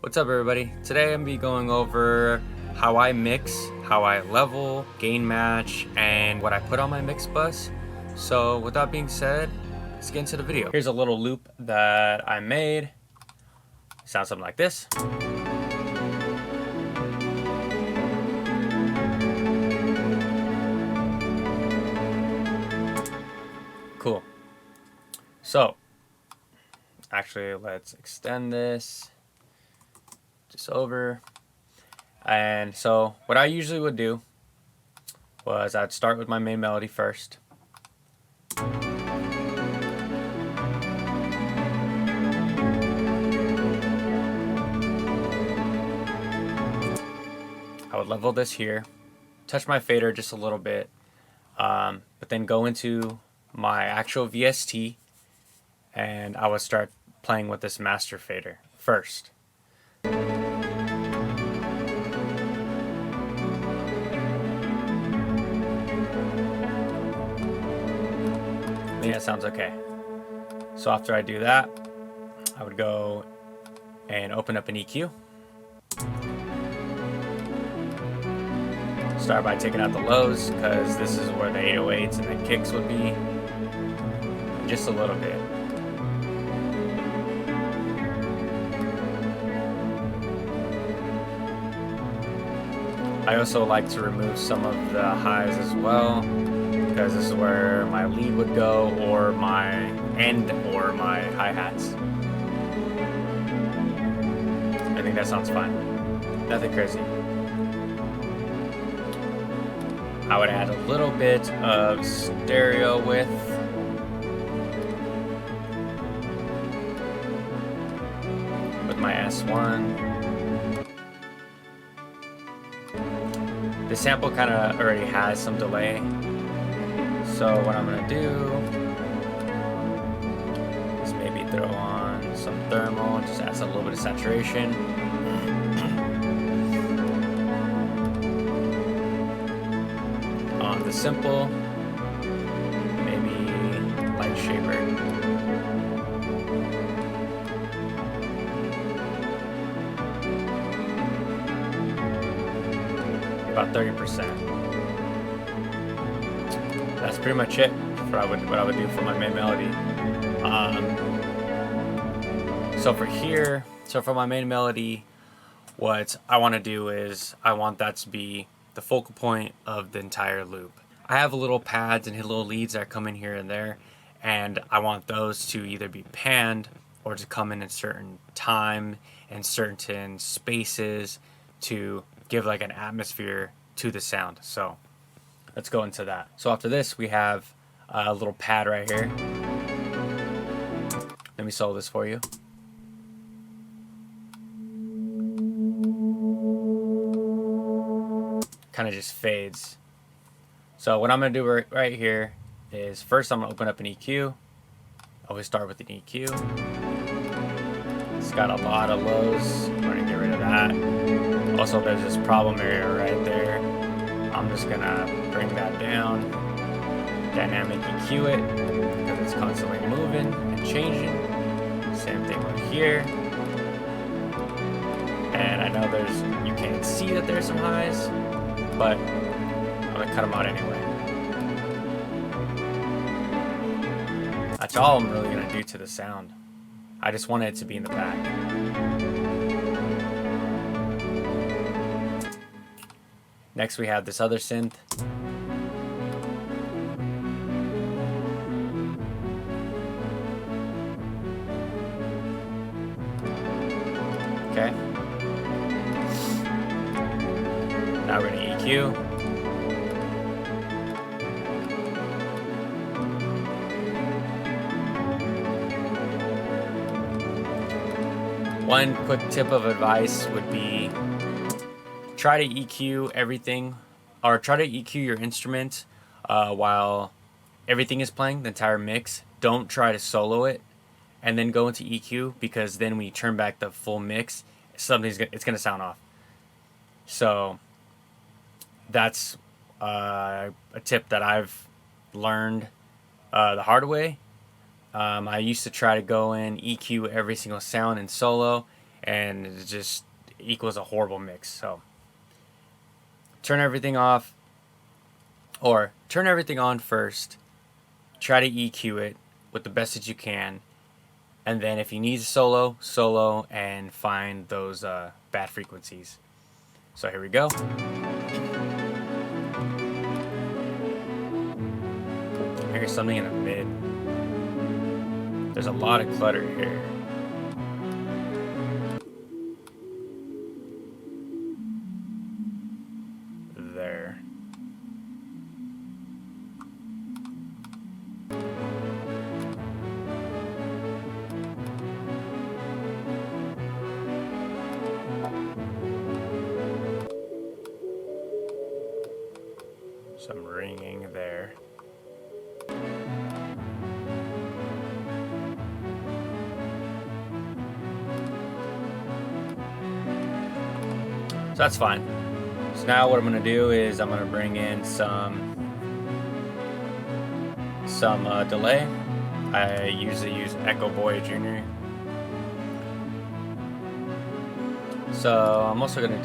What's up, everybody? Today I'm going to be going over how I mix, how I level, gain match, and what I put on my mix bus. So with that being said, let's get into the video. Here's a little loop that I made. Sounds something like this. Cool. So actually, let's extend this just over. And so what I usually would do was I'd start with my main melody first. I would level this here, touch my fader just a little bit, but then go into my actual VST and I would start playing with this master fader first. I think that sounds okay. So after I do that, I would go and open up an EQ. Start by taking out the lows, because this is where the 808s and the kicks would be. Just a little bit. I also like to remove some of the highs as well, because this is where my lead would go, or my end, or my hi-hats. I think that sounds fine. Nothing crazy. I would add a little bit of stereo width. With my S1. The sample kind of already has some delay. So what I'm gonna do is maybe throw on some thermal, just add a little bit of saturation. On the simple, maybe light shaper. About 30%. That's pretty much it for what I would do for my main melody. So for my main melody, what I want to do is I want that to be the focal point of the entire loop. I have little pads and little leads that come in here and there, and I want those to either be panned or to come in a certain time and certain spaces to give like an atmosphere to the sound. So let's go into that. So after this, we have a little pad right here. Let me solo this for you. Kind of just fades. So what I'm going to do right here is first I'm going to open up an EQ. Always start with an EQ. It's got a lot of lows. We're going to get rid of that. Also, there's this problem area right there. I'm just going to bring that down. Dynamic EQ it, because it's constantly moving and changing. Same thing right here. And I know you can't see that there's some highs, but I'm going to cut them out anyway. That's all I'm really going to do to the sound. I just want it to be in the back. Next we have this other synth. Okay. Now we're going to EQ. One quick tip of advice would be try to EQ everything, or try to EQ your instrument while everything is playing, the entire mix. Don't try to solo it and then go into EQ, because then when you turn back the full mix, it's gonna sound off. So that's a tip that I've learned the hard way. I used to try to go in EQ every single sound in solo, and it just equals a horrible mix. So turn everything off, or turn everything on first, try to EQ it with the best that you can, and then if you need solo, and find those bad frequencies. So here we go. Here's something in the mid. There's a lot of clutter here. There. Some ringing there. So that's fine. So now what I'm gonna do is I'm gonna bring in some delay. I usually use Echo Boy Jr. So I'm also gonna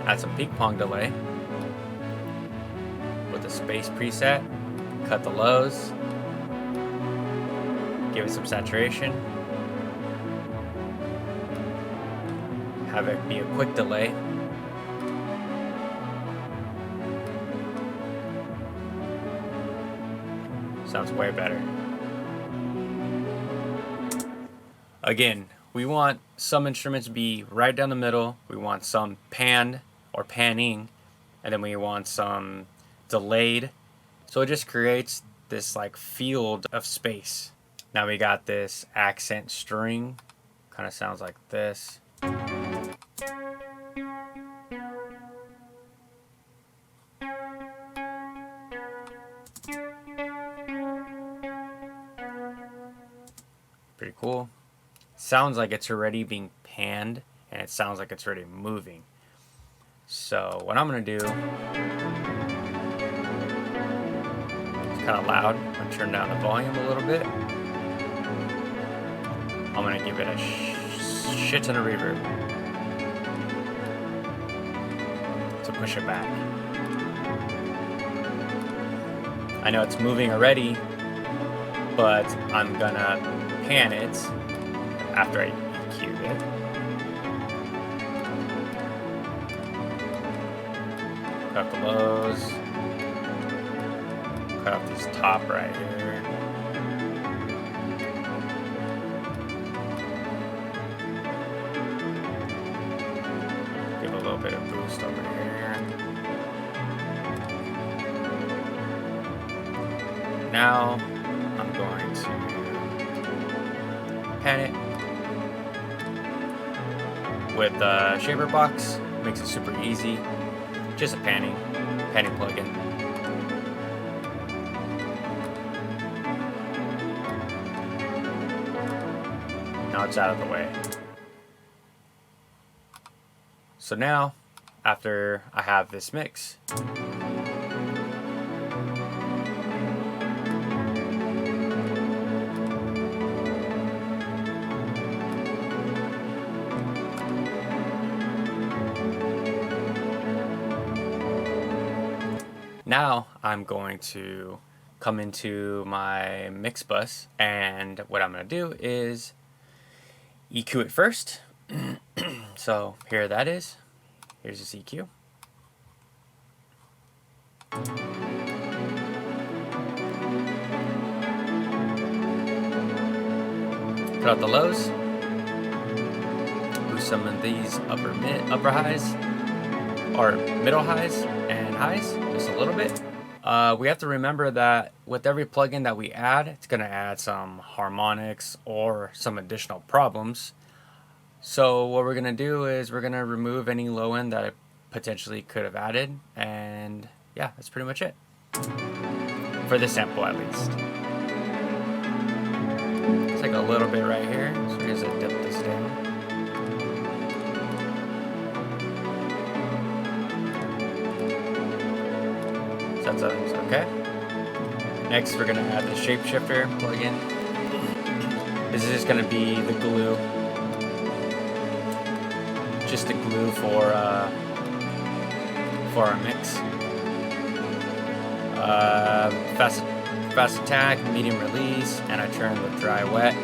add some peak pong delay with the space preset. Cut the lows. Give it some saturation. Have it be a quick delay. Sounds way better. Again, we want some instruments to be right down the middle. We want some panned or panning, and then we want some delayed. So it just creates this like field of space. Now we got this accent string. Kind of sounds like this. Pretty cool. Sounds like it's already being panned, and it sounds like it's already moving. So what I'm gonna do, it's kind of loud. I'm gonna turn down the volume a little bit. I'm gonna give it a shit ton of reverb to push it back. I know it's moving already, but I'm gonna pan it after I EQ'd it. Cut off the lows. Cut off this top right here. Give a little bit of boost over here. Now I'm going to pan it with the shaper box. Makes it super easy. Just a panning plugin. Now it's out of the way. So now, after I have this mix, now I'm going to come into my mix bus, and what I'm going to do is EQ it first. So here that is. Here's this EQ. Cut out the lows. Boost some of these upper highs, or middle highs and highs, just a little bit. We have to remember that with every plugin that we add, it's going to add some harmonics or some additional problems. So what we're going to do is we're going to remove any low end that it potentially could have added, and yeah, that's pretty much it. For this sample at least. It's like a little bit right here, so we're just going to dip this down. That sounds okay. Next, we're going to add the Shapeshifter plugin. This is just going to be the glue just the glue for our mix. Fast attack, medium release, and I turn the dry wet.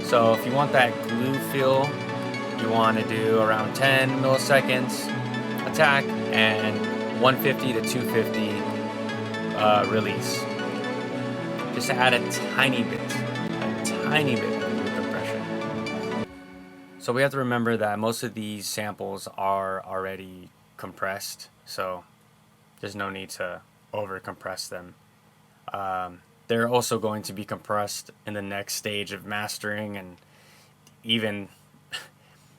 So if you want that glue feel, you want to do around 10 milliseconds attack and 150 to 250 release. Just add a tiny bit of glue compression. So we have to remember that most of these samples are already compressed, so there's no need to over compress them. They're also going to be compressed in the next stage of mastering, and even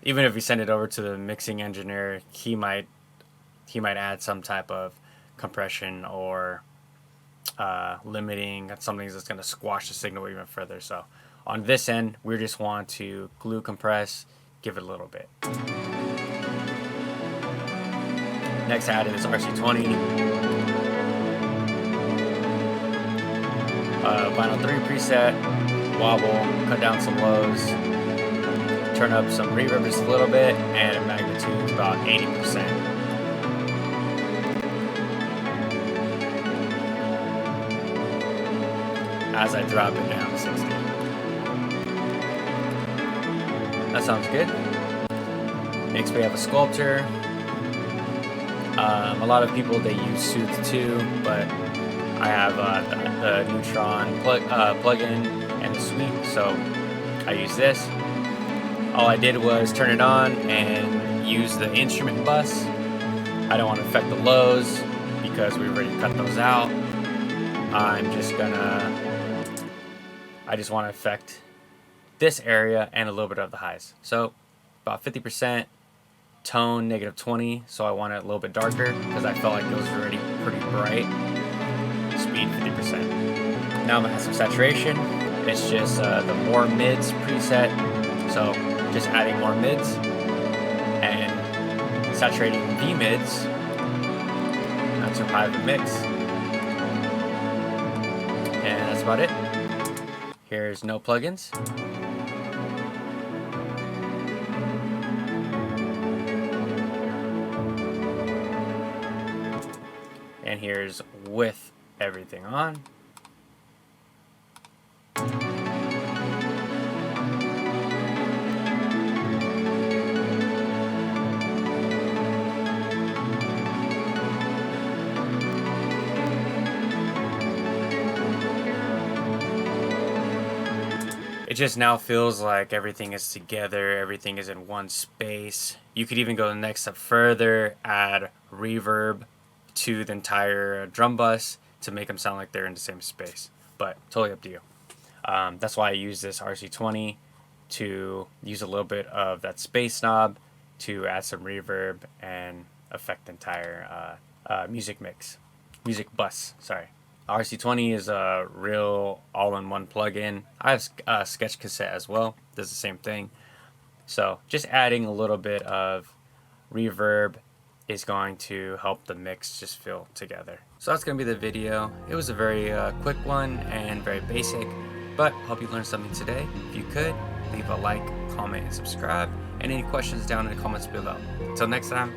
if we send it over to the mixing engineer, he might add some type of compression or limiting, something that's going to squash the signal even further. So on this end, we just want to glue compress, give it a little bit. Next I added is RC20. Vinyl 3 preset, wobble, cut down some lows, turn up some reverb just a little bit, and magnitude about 80%. As I drop it down to 60. That sounds good. Next we have a sculptor. A lot of people, they use Soothe too, but I have the Neutron plugin and the Suite, so I use this. All I did was turn it on and use the instrument bus. I don't want to affect the lows because we already cut those out. I just want to affect this area and a little bit of the highs. So about 50%, tone -20, so I want it a little bit darker because I felt like it was already pretty bright. Speed 50%. Now I'm gonna add some saturation. It's just the more mids preset, so just adding more mids and saturating the mids, not too high of a mix, and that's about it. Here's no plugins. And here's with everything on. It just now feels like everything is together, everything is in one space. You could even go the next step further, add reverb to the entire drum bus to make them sound like they're in the same space, but totally up to you. That's why I use this RC20 to use a little bit of that space knob to add some reverb and affect the entire music bus, sorry. RC20 is a real all-in-one plugin. I have Sketch Cassette as well, does the same thing. So just adding a little bit of reverb is going to help the mix just feel together. So that's going to be the video. It was a very quick one and very basic, but hope you learned something today. If you could, leave a like, comment, and subscribe, and any questions down in the comments below. Until next time.